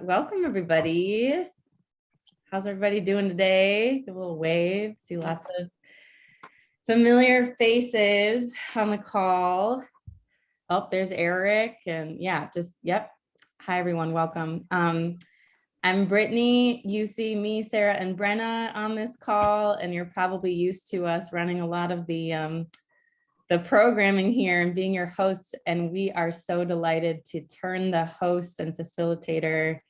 Welcome, everybody. How's everybody doing today? Give a little wave. See lots of familiar faces on the call. Oh, there's Eric. And yeah, yep. Hi, everyone. Welcome. I'm Brittany. You see me, Sarah, and Brenna on this call, and you're probably used to us running a lot of the programming here and being your hosts. And we are so delighted to turn the host and facilitator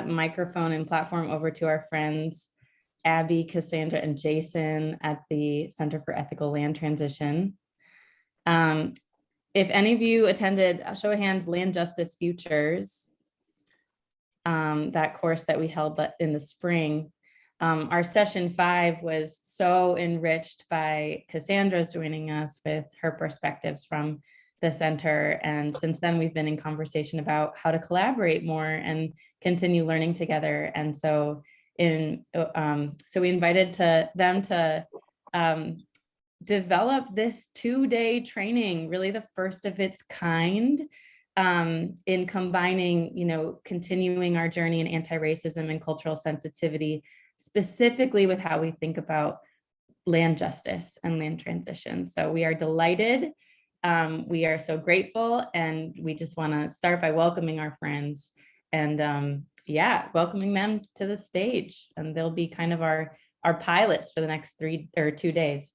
microphone and platform over to our friends, Abby, Cassandra, and Jason at the Center for Ethical Land Transition. If any of you attended, show of hands, Land Justice Futures, that course that we held in the spring, our session 5 was so enriched by Cassandra's joining us with her perspectives from the center. And since then, we've been in conversation about how to collaborate more and continue learning together. And so we invited them to develop this 2-day training, really the first of its kind, in combining, continuing our journey in anti-racism and cultural sensitivity, specifically with how we think about land justice and land transition. So we are delighted. We are so grateful, and we just want to start by welcoming our friends and welcoming them to the stage. And they'll be kind of our pilots for the next 2 days.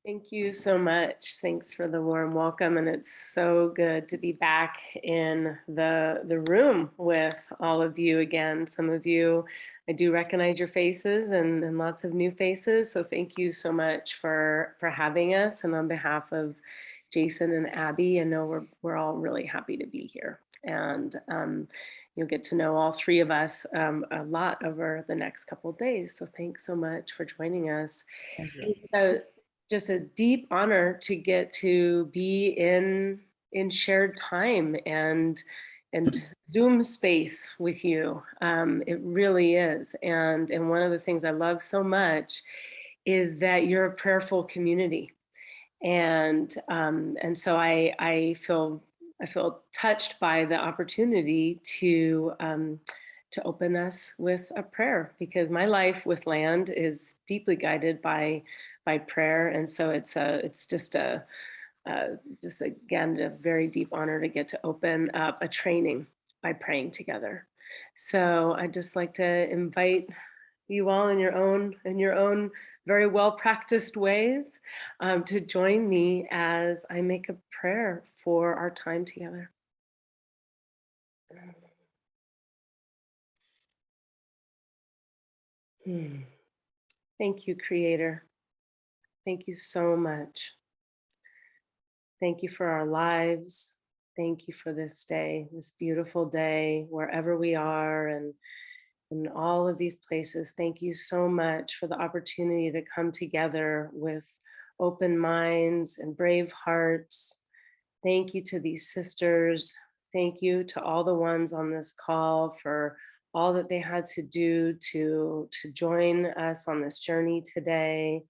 Thank you so much. Thanks for the warm welcome. And it's so good to be back in the room with all of you again. Some of you, I do recognize your faces and lots of new faces. So thank you so much for having us. And on behalf of Jason and Abby, I know we're all really happy to be here. And you'll get to know all three of us a lot over the next couple of days. So thanks so much for joining us. Thank you. It's just a deep honor to get to be in shared time and Zoom space with you. It really is. And one of the things I love so much is that you're a prayerful community. And so I feel touched by the opportunity to open us with a prayer, because my life with land is deeply guided by prayer. And so it's just again a very deep honor to get to open up a training by praying together. So I'd just like to invite you all in your own very well practiced ways to join me as I make a prayer for our time together. Thank you, Creator. Thank you so much. Thank you for our lives. Thank you for this day, this beautiful day, wherever we are and in all of these places. Thank you so much for the opportunity to come together with open minds and brave hearts. Thank you to these sisters. Thank you to all the ones on this call for all that they had to do to join us on this journey today.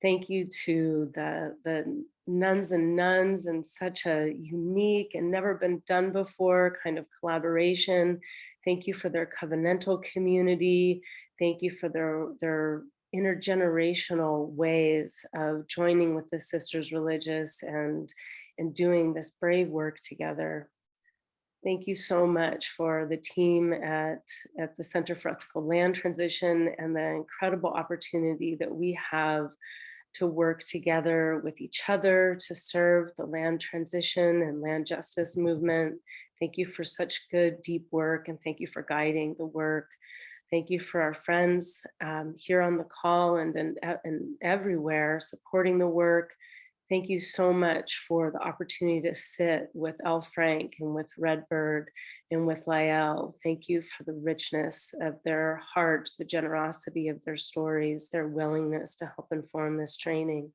Thank you to the nuns and such a unique and never been done before kind of collaboration. Thank you for their covenantal community. Thank you for their intergenerational ways of joining with the Sisters Religious and doing this brave work together. Thank you so much for the team at the Center for Ethical Land Transition and the incredible opportunity that we have to work together with each other to serve the land transition and land justice movement. Thank you for such good, deep work, and thank you for guiding the work. Thank you for our friends here on the call and everywhere supporting the work. Thank you so much for the opportunity to sit with L. Frank and with Redbird and with Lael. Thank you for the richness of their hearts, the generosity of their stories, their willingness to help inform this training.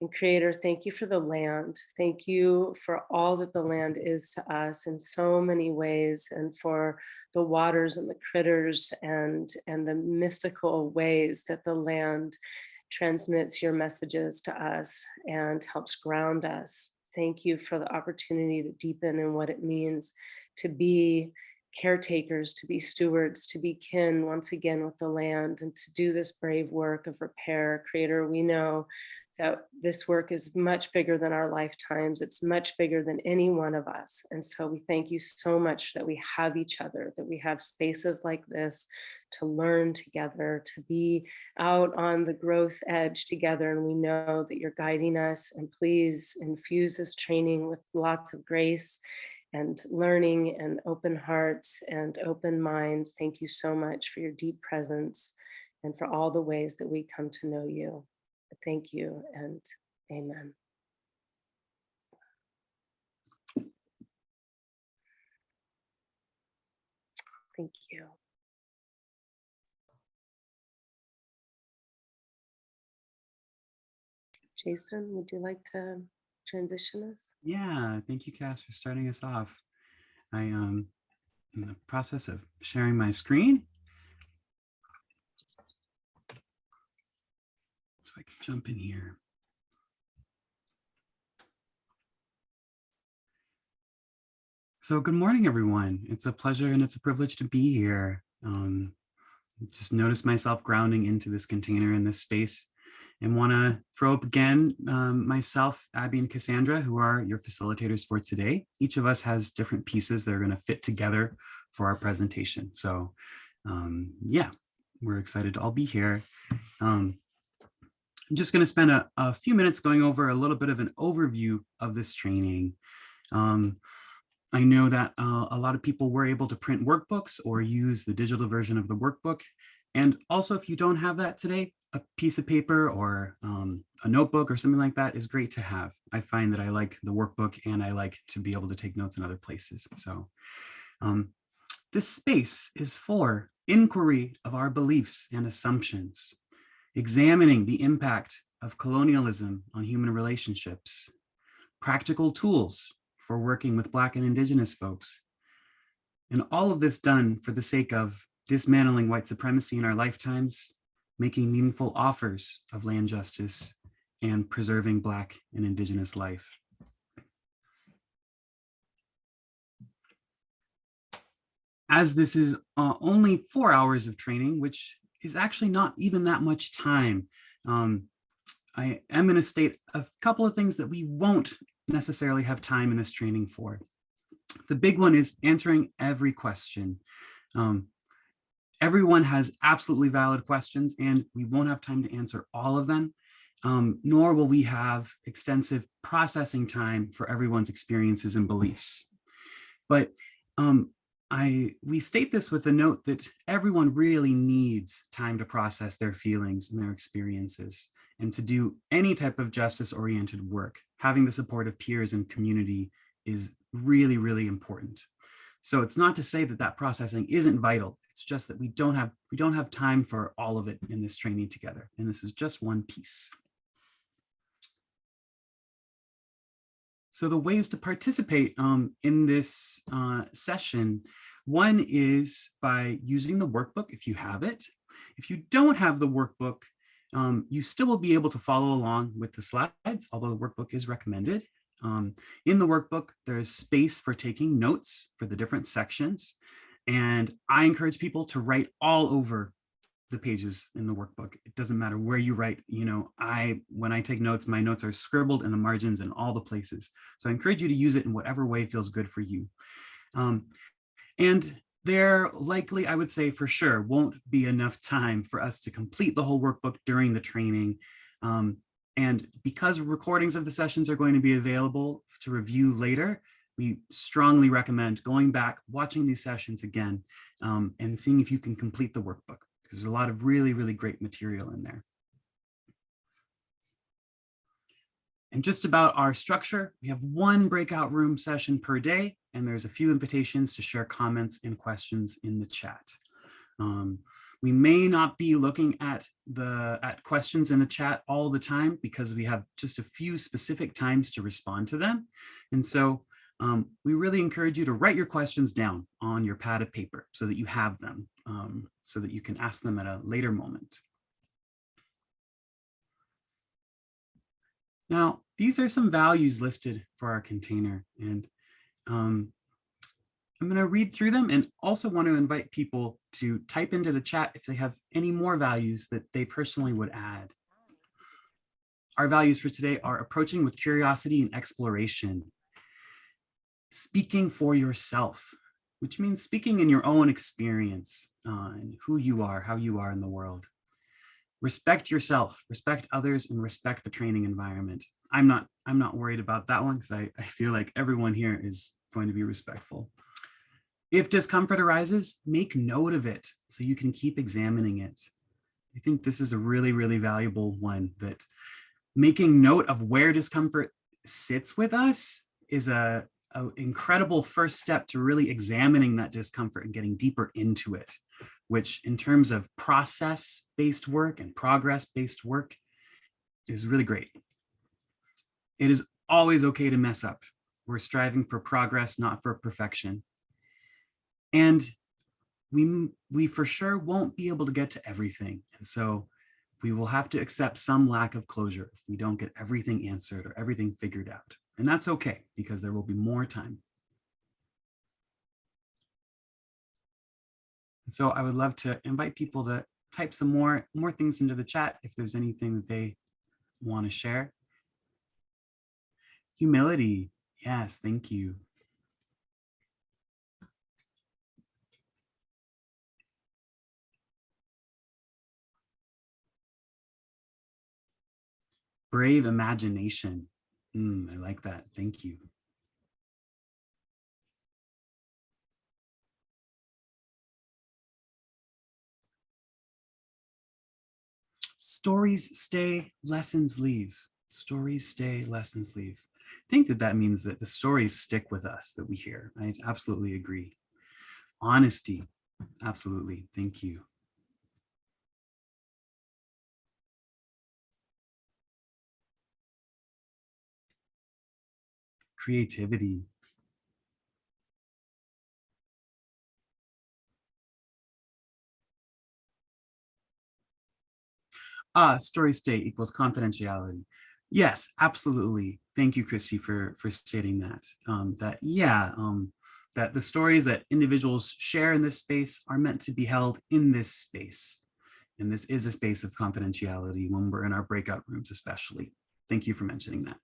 And Creator, thank you for the land. Thank you for all that the land is to us in so many ways, and for the waters and the critters and the mystical ways that the land transmits your messages to us and helps ground us. Thank you for the opportunity to deepen in what it means to be caretakers, to be stewards, to be kin once again with the land, and to do this brave work of repair. Creator, we know that this work is much bigger than our lifetimes. It's much bigger than any one of us. And so we thank you so much that we have each other, that we have spaces like this to learn together, to be out on the growth edge together. And we know that you're guiding us, and please infuse this training with lots of grace and learning and open hearts and open minds. Thank you so much for your deep presence and for all the ways that we come to know you. Thank you and amen. Thank you. Jason, would you like to transition us? Yeah, thank you, Cass, for starting us off. I am in the process of sharing my screen. So I can jump in here. So good morning, everyone. It's a pleasure and it's a privilege to be here. Just notice myself grounding into this container in this space, and want to throw up again myself, Abby, and Cassandra, who are your facilitators for today. Each of us has different pieces that are going to fit together for our presentation. So yeah, we're excited to all be here. I'm just going to spend a few minutes going over a little bit of an overview of this training. I know that a lot of people were able to print workbooks or use the digital version of the workbook. And also, if you don't have that today, a piece of paper or a notebook or something like that is great to have. I find that I like the workbook and I like to be able to take notes in other places. So this space is for inquiry of our beliefs and assumptions, examining the impact of colonialism on human relationships, practical tools for working with Black and Indigenous folks. And all of this done for the sake of dismantling white supremacy in our lifetimes, making meaningful offers of land justice, and preserving Black and Indigenous life. As this is only 4 hours of training, which is actually not even that much time, I am going to state a couple of things that we won't necessarily have time in this training for. The big one is answering every question. Everyone has absolutely valid questions, and we won't have time to answer all of them, nor will we have extensive processing time for everyone's experiences and beliefs. But we state this with a note that everyone really needs time to process their feelings and their experiences, and to do any type of justice-oriented work. Having the support of peers and community is really, really important. So it's not to say that that processing isn't vital. It's just that we don't have time for all of it in this training together. And this is just one piece. So the ways to participate in this session, one is by using the workbook if you have it. If you don't have the workbook, you still will be able to follow along with the slides, although the workbook is recommended. In the workbook, there's space for taking notes for the different sections. And I encourage people to write all over the pages in the workbook. It doesn't matter where you write. You know, when I take notes, my notes are scribbled in the margins in all the places. So I encourage you to use it in whatever way feels good for you. And there likely, I would say for sure, won't be enough time for us to complete the whole workbook during the training. And because recordings of the sessions are going to be available to review later, we strongly recommend going back, watching these sessions again, and seeing if you can complete the workbook, because there's a lot of really, really great material in there. And just about our structure, we have one breakout room session per day, and there's a few invitations to share comments and questions in the chat. We may not be looking at questions in the chat all the time because we have just a few specific times to respond to them. And so we really encourage you to write your questions down on your pad of paper so that you have them, so that you can ask them at a later moment. Now, these are some values listed for our container, and I'm going to read through them and also want to invite people to type into the chat if they have any more values that they personally would add. Our values for today are approaching with curiosity and exploration, speaking for yourself, which means speaking in your own experience and who you are, how you are in the world. Respect yourself, respect others, and respect the training environment. I'm not worried about that one because I feel like everyone here is going to be respectful. If discomfort arises, make note of it so you can keep examining it. I think this is a really, really valuable one, that making note of where discomfort sits with us is a incredible first step to really examining that discomfort and getting deeper into it, which in terms of process-based work and progress-based work is really great. It is always okay to mess up. We're striving for progress, not for perfection. And we for sure won't be able to get to everything. And so we will have to accept some lack of closure if we don't get everything answered or everything figured out. And that's okay, because there will be more time. And so I would love to invite people to type some more things into the chat if there's anything that they want to share. Humility. Yes, thank you. Brave imagination. I like that. Thank you. Stories stay, lessons leave. Stories stay, lessons leave. I think that means that the stories stick with us that we hear. I absolutely agree. Honesty. Absolutely. Thank you. Creativity. Story state equals confidentiality. Yes, absolutely. Thank you, Christy, for stating that. That the stories that individuals share in this space are meant to be held in this space. And this is a space of confidentiality when we're in our breakout rooms, especially. Thank you for mentioning that.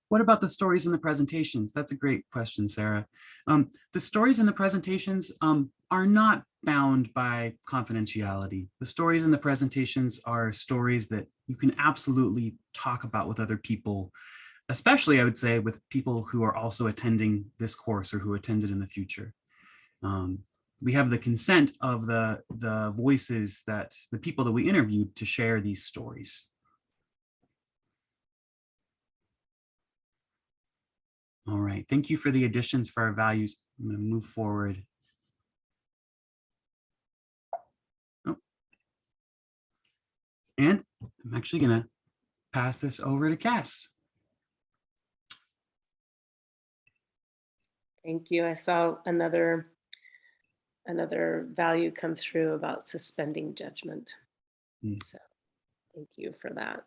What about the stories in the presentations? That's a great question, Sarah. The stories in the presentations are not bound by confidentiality. The stories in the presentations are stories that you can absolutely talk about with other people, especially, I would say, with people who are also attending this course or who attended in the future. We have the consent of the voices that the people that we interviewed to share these stories. All right, thank you for the additions for our values. I'm going to move forward. Oh. And I'm actually going to pass this over to Cass. Thank you. I saw another value come through about suspending judgment. So thank you for that.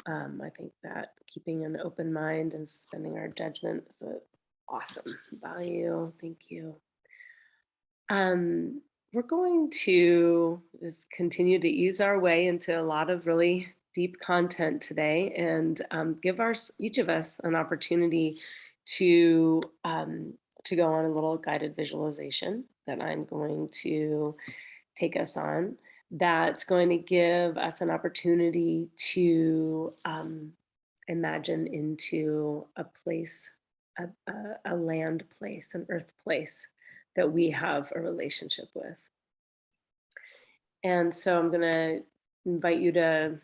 I think that keeping an open mind and suspending our judgment is an awesome value. Thank you. We're going to just continue to ease our way into a lot of really deep content today, and give each of us an opportunity to go on a little guided visualization that I'm going to take us on. That's going to give us an opportunity to imagine into a place, a land place, an earth place that we have a relationship with. And so I'm going to invite you to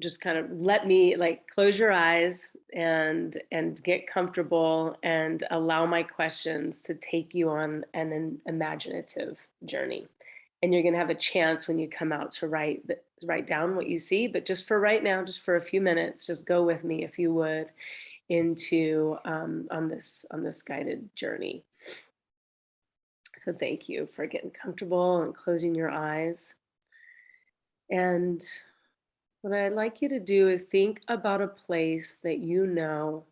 just kind of let me, like, close your eyes and get comfortable and allow my questions to take you on an imaginative journey. And you're going to have a chance when you come out to write down what you see. But just for right now, just for a few minutes, just go with me, if you would, into on this guided journey. So thank you for getting comfortable and closing your eyes. And what I'd like you to do is think about a place that you know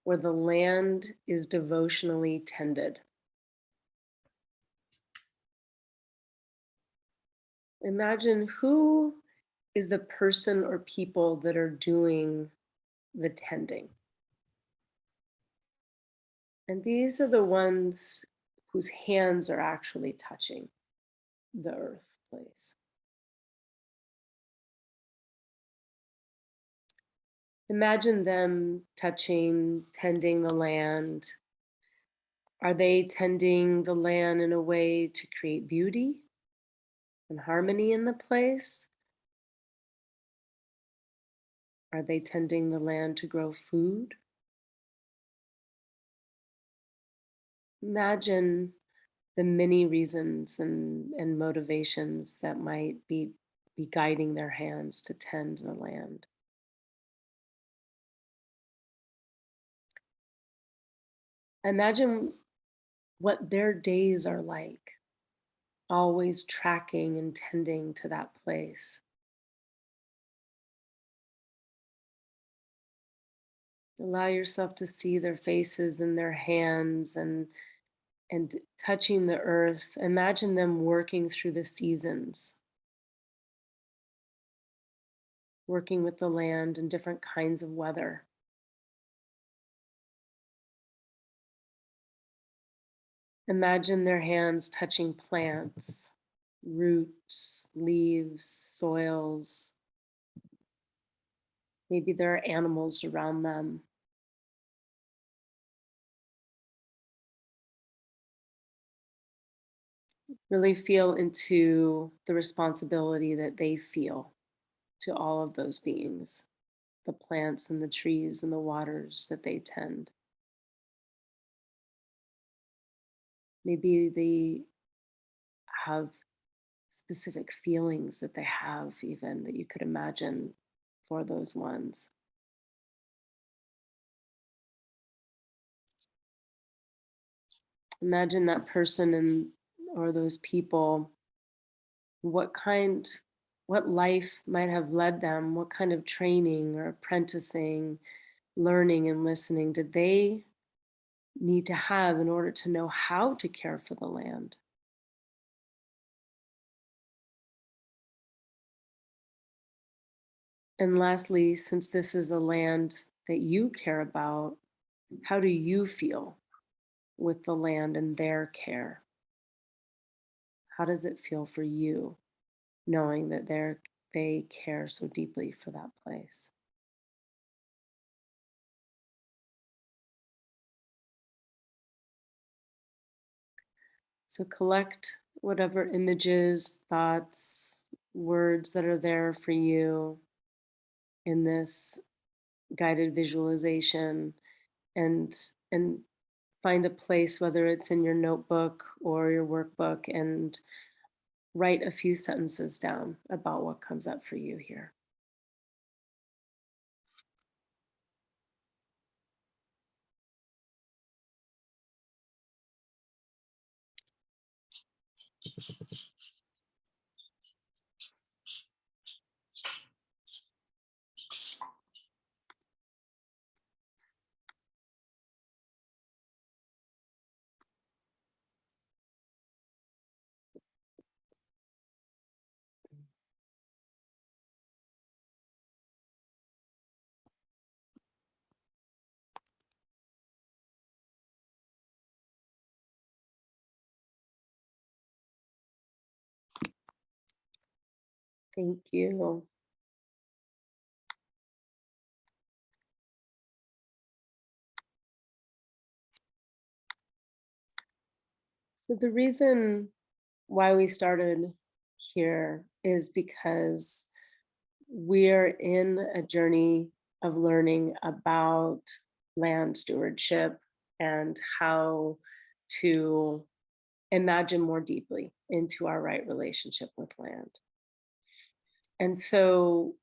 where the land is devotionally tended. Imagine who is the person or people that are doing the tending. And these are the ones whose hands are actually touching the earth place. Imagine them touching, tending the land. Are they tending the land in a way to create beauty and harmony in the place? Are they tending the land to grow food? Imagine the many reasons and motivations that might be guiding their hands to tend the land. Imagine what their days are like, always tracking and tending to that place. Allow yourself to see their faces and their hands and touching the earth. Imagine them working through the seasons, working with the land in different kinds of weather. Imagine their hands touching plants, roots, leaves, soils. Maybe there are animals around them. Really feel into the responsibility that they feel to all of those beings, the plants and the trees and the waters that they tend. Maybe they have specific feelings that they have, even that you could imagine for those ones. Imagine that person and or those people, what kind, what life might have led them, what kind of training or apprenticing, learning and listening did they need to have in order to know how to care for the land? And lastly, since this is a land that you care about, how do you feel with the land and their care? How does it feel for you knowing that they care so deeply for that place? So collect whatever images, thoughts, words that are there for you in this guided visualization, and find a place, whether it's in your notebook or your workbook, and write a few sentences down about what comes up for you here. Thank you. So the reason why we started here is because we're in a journey of learning about land stewardship and how to imagine more deeply into our right relationship with land. And so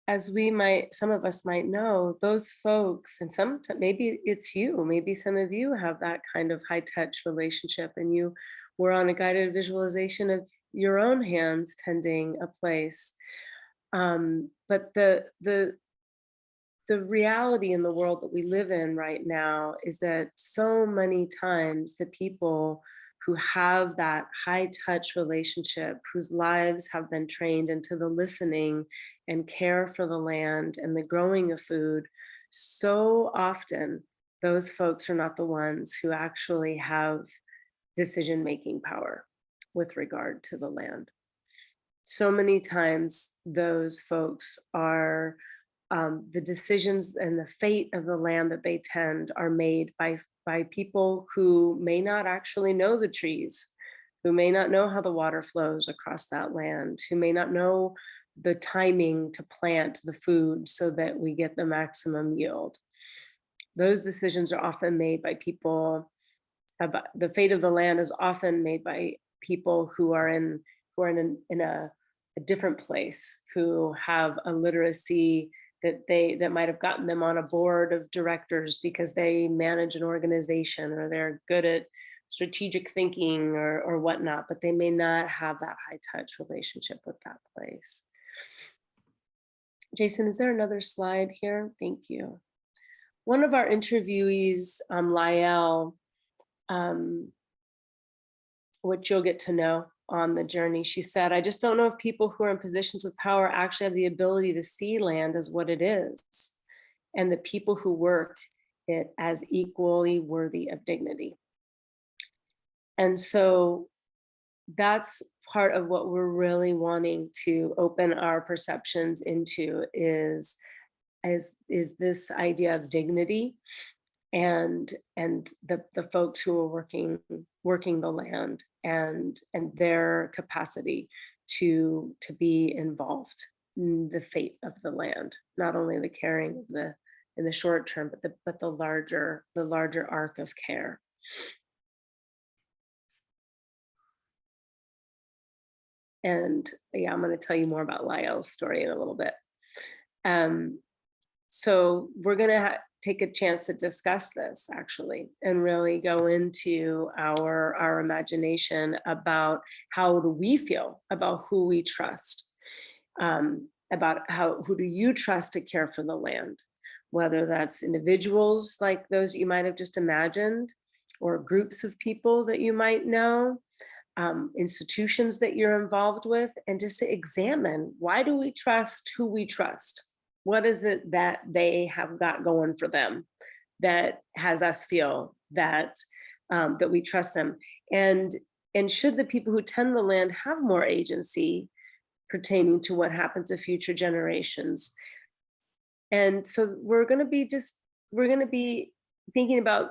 as some of us might know, those folks, and maybe it's you, maybe some of you have that kind of high touch relationship, and you were on a guided visualization of your own hands tending a place. But the reality in the world that we live in right now is that so many times the people who have that high touch relationship, whose lives have been trained into the listening and care for the land and the growing of food, so often those folks are not the ones who actually have decision-making power with regard to the land. So many times those folks are the decisions and the fate of the land that they tend are made by people who may not actually know the trees, who may not know how the water flows across that land, who may not know the timing to plant the food so that we get the maximum yield. Those decisions are often made by people. About the fate of the land is often made by people who are in a different place, who have a literacy that might have gotten them on a board of directors because they manage an organization, or they're good at strategic thinking or whatnot, but they may not have that high touch relationship with that place. Jason, is there another slide here? Thank you. One of our interviewees, Lael, which you'll get to know on the journey, she said, "I just don't know if people who are in positions of power actually have the ability to see land as what it is, and the people who work it as equally worthy of dignity." And so that's part of what we're really wanting to open our perceptions into is this idea of dignity and the folks who are working the land and their capacity to be involved in the fate of the land, not only the caring in the short term, but the larger arc of care. And yeah, I'm going to tell you more about Lael's story in a little bit. So we're going to take a chance to discuss this actually, and really go into our imagination about how do we feel about who we trust, about who do you trust to care for the land, whether that's individuals like those you might have just imagined, or groups of people that you might know, institutions that you're involved with, and just to examine, why do we trust who we trust? What is it that they have got going for them that has us feel that that we trust them? And should the people who tend the land have more agency pertaining to what happens to future generations? And so we're going to be thinking about,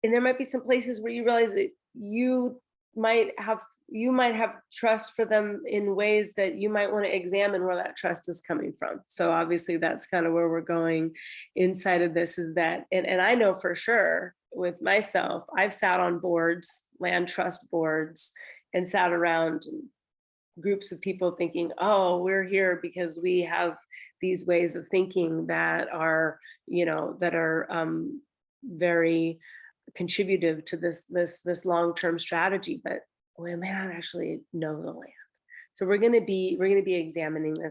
and there might be some places where you realize that you might have trust for them in ways that you might want to examine where that trust is coming from. So obviously that's kind of where we're going inside of this, is that, and I know for sure with myself, I've sat on boards, land trust boards, and sat around groups of people thinking, oh, we're here because we have these ways of thinking that are, very contributive to this long-term strategy, but we may not actually know the land. So we're going to be examining this